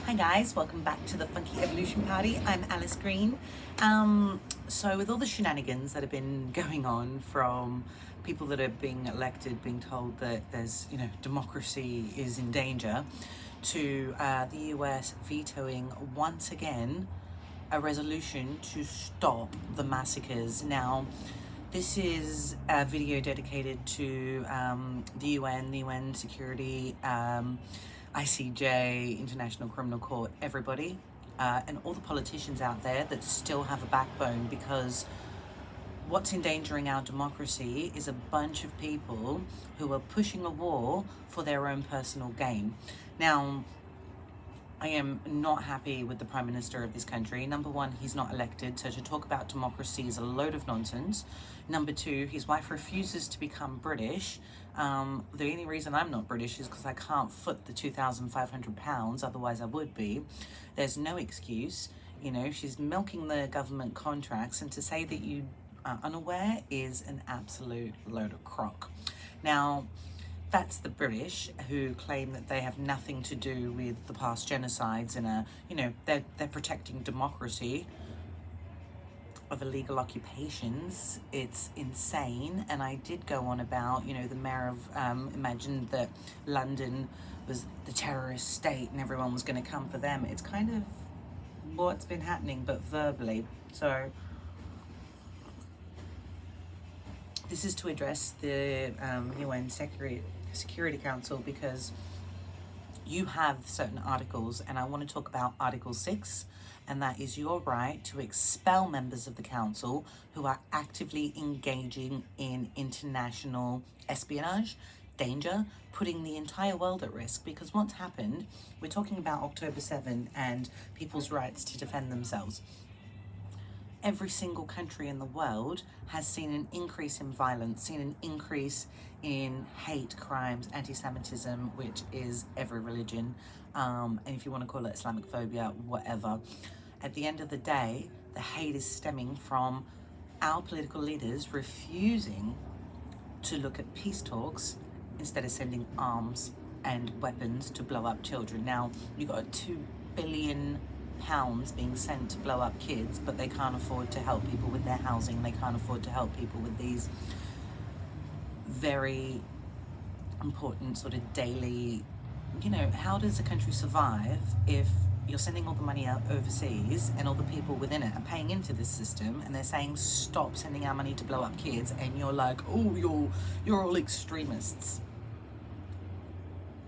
Hi guys, welcome back to the Funky Evolution Party. I'm Alice Green. So with all the shenanigans that have been going on, from people that are being elected being told that there's, democracy is in danger, to the US vetoing once again a resolution to stop the massacres. Now, this is a video dedicated to the UN Security, ICJ, International Criminal Court, everybody, and all the politicians out there that still have a backbone, because what's endangering our democracy is a bunch of people who are pushing a war for their own personal gain. Now, I am not happy with the Prime Minister of this country. Number one, he's not elected, so to talk about democracy is a load of nonsense. Number two, his wife refuses to become British. The only reason I'm not British is because I can't foot the 2,500 pounds, otherwise I would be. There's no excuse. She's milking the government contracts, and to say that you are unaware is an absolute load of crock. Now, that's the British, who claim that they have nothing to do with the past genocides and they're protecting democracy of illegal occupations. It's insane. And I did go on about, the mayor of imagined that London was the terrorist state and everyone was going to come for them. It's kind of what's been happening, but verbally. So this is to address the UN Security Council, because you have certain articles, and I want to talk about Article 6, and that is your right to expel members of the council who are actively engaging in international espionage, danger, putting the entire world at risk. Because what's happened, we're talking about October 7 and people's rights to defend themselves. Every single country in the world has seen an increase in violence, seen an increase in hate crimes, anti-Semitism, which is every religion, and if you want to call it Islamophobia, whatever. At the end of the day, the hate is stemming from our political leaders refusing to look at peace talks instead of sending arms and weapons to blow up children. Now, you've got £2 billion being sent to blow up kids, but they can't afford to help people with their housing. They can't afford to help people with these very important sort of daily, how does a country survive if you're sending all the money out overseas and all the people within it are paying into this system, and they're saying stop sending our money to blow up kids, and you're like, oh, you're all extremists.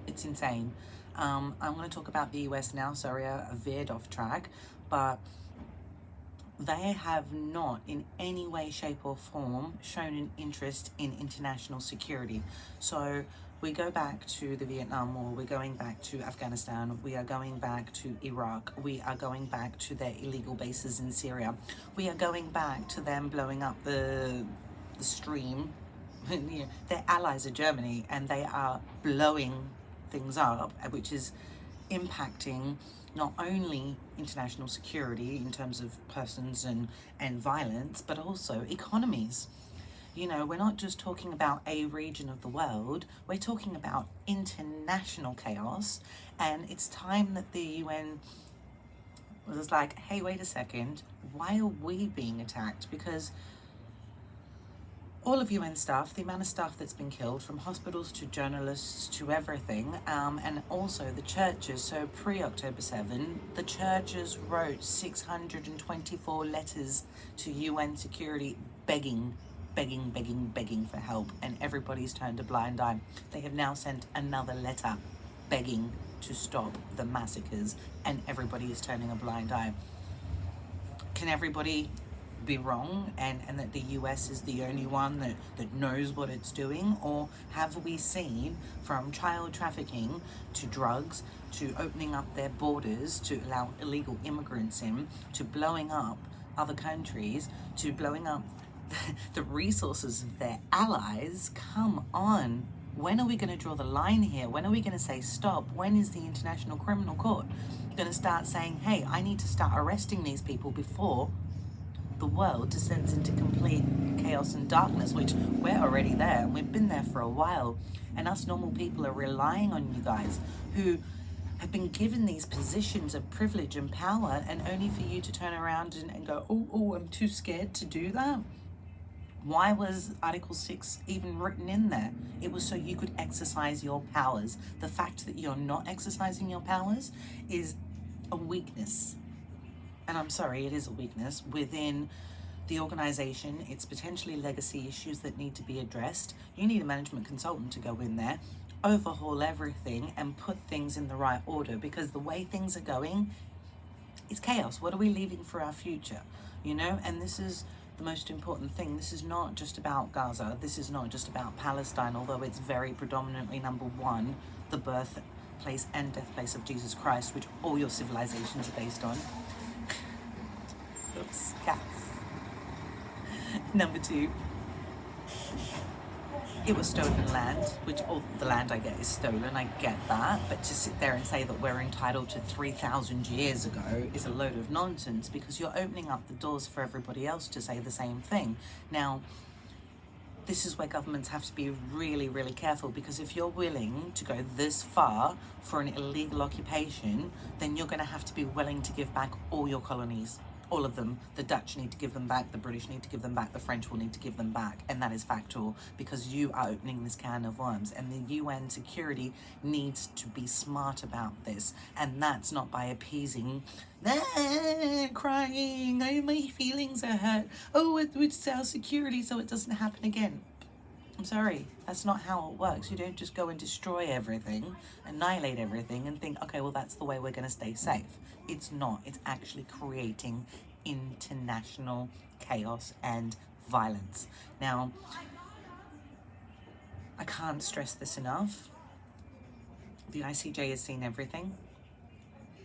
It's insane. I'm going to talk about the US now. Sorry, I veered off track, but they have not in any way, shape or form shown an interest in international security. So we go back to the Vietnam War, we're going back to Afghanistan, we are going back to Iraq, we are going back to their illegal bases in Syria, we are going back to them blowing up the stream. Their allies are Germany, and they are blowing things up, which is impacting not only international security in terms of persons and violence, but also economies. We're not just talking about a region of the world, we're talking about international chaos. And it's time that the UN was like, hey, wait a second, why are we being attacked? Because all of UN staff, the amount of staff that's been killed, from hospitals to journalists to everything, and also the churches. So pre-October 7, the churches wrote 624 letters to UN security begging for help, and everybody's turned a blind eye. They have now sent another letter begging to stop the massacres, and everybody is turning a blind eye. Can everybody be wrong and that the US is the only one that knows what it's doing? Or have we seen, from child trafficking to drugs to opening up their borders to allow illegal immigrants in, to blowing up other countries, to blowing up the resources of their allies? Come on. When are we going to draw the line here? When are we going to say stop? When is the International Criminal Court going to start saying, hey, I need to start arresting these people before the world descends into complete chaos and darkness, which we're already there. We've been there for a while, and us normal people are relying on you guys who have been given these positions of privilege and power, and only for you to turn around and go, oh, I'm too scared to do that. Why was Article 6 even written in there? It was so you could exercise your powers. The fact that you're not exercising your powers is a weakness. And I'm sorry, it is a weakness within the organization. It's potentially legacy issues that need to be addressed. You need a management consultant to go in there, overhaul everything, and put things in the right order, because the way things are going, it's chaos. What are we leaving for our future? And this is the most important thing. This is not just about Gaza. This is not just about Palestine, although it's very predominantly, number one, the birthplace and death place of Jesus Christ, which all your civilizations are based on. Oops, cats. Number two, it was stolen land, which all the land I get is stolen, I get that, but to sit there and say that we're entitled to 3,000 years ago is a load of nonsense, because you're opening up the doors for everybody else to say the same thing. Now, this is where governments have to be really, really careful, because if you're willing to go this far for an illegal occupation, then you're going to have to be willing to give back all your colonies. All of them. The Dutch need to give them back, the British need to give them back, the French will need to give them back, and that is factual, because you are opening this can of worms, and the UN security needs to be smart about this, and that's not by appeasing, crying, oh, my feelings are hurt, oh, it's our security so it doesn't happen again. I'm sorry, that's not how it works. You don't just go and destroy everything, annihilate everything, and think, okay, well, that's the way we're going to stay safe. It's not. It's actually creating international chaos and violence. Now, I can't stress this enough. The ICJ has seen everything.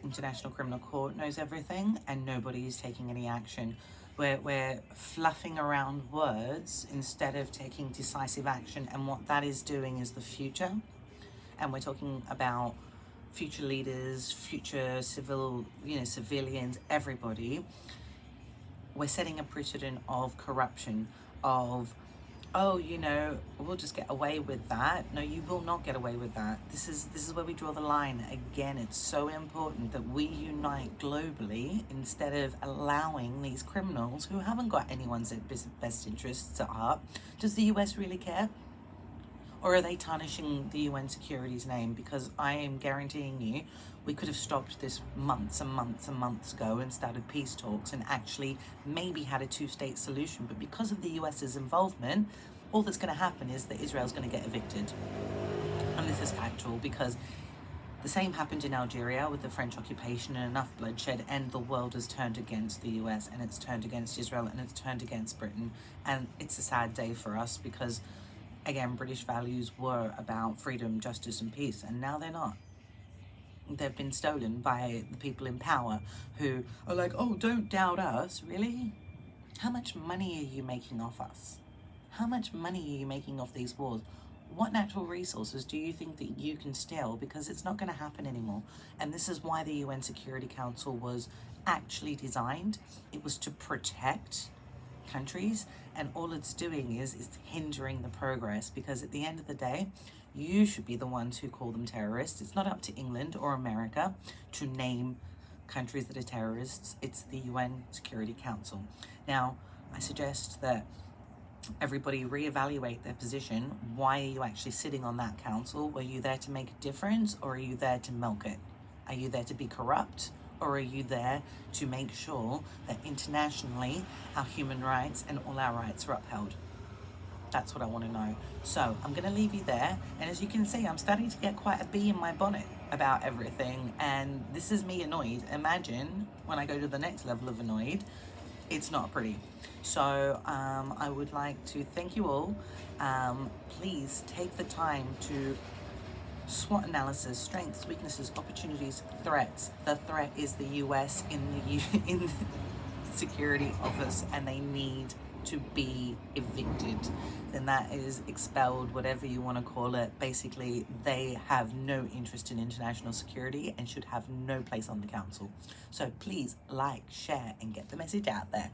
International Criminal Court knows everything, and nobody is taking any action. We're fluffing around words instead of taking decisive action, and what that is doing is the future. And we're talking about future leaders, future civilians, everybody. We're setting a precedent of corruption, of, oh, we'll just get away with that. No, you will not get away with that. This is where we draw the line. Again, it's so important that we unite globally instead of allowing these criminals who haven't got anyone's best interests at heart. Does the US really care? Or are they tarnishing the UN security's name? Because I am guaranteeing you, we could have stopped this months and months and months ago and started peace talks and actually maybe had a two-state solution. But because of the US's involvement, all that's going to happen is that Israel's going to get evicted. And this is factual, because the same happened in Algeria with the French occupation and enough bloodshed, and the world has turned against the US, and it's turned against Israel, and it's turned against Britain. And it's a sad day for us, because again, British values were about freedom, justice, and peace, and now they're not. They've been stolen by the people in power, who are like, oh, don't doubt us. Really? How much money are you making off us? How much money are you making off these wars? What natural resources do you think that you can steal? Because it's not going to happen anymore. And this is why the UN Security Council was actually designed. It was to protect countries, and all it's doing is hindering the progress, because at the end of the day, you should be the ones who call them terrorists. It's not up to England or America to name countries that are terrorists. It's the UN Security Council. Now, I suggest that everybody reevaluate their position. Why are you actually sitting on that council? Were you there to make a difference, or are you there to milk it? Are you there to be corrupt? Or are you there to make sure that internationally our human rights and all our rights are upheld? That's what I want to know. So I'm going to leave you there. And as you can see, I'm starting to get quite a bee in my bonnet about everything. And this is me annoyed. Imagine when I go to the next level of annoyed, it's not pretty. So I would like to thank you all. Please take the time to SWOT analysis, strengths, weaknesses, opportunities, threats. The threat is the US in the security office, and they need to be evicted. Then that is expelled, whatever you want to call it. Basically, they have no interest in international security and should have no place on the council. So please like, share, and get the message out there.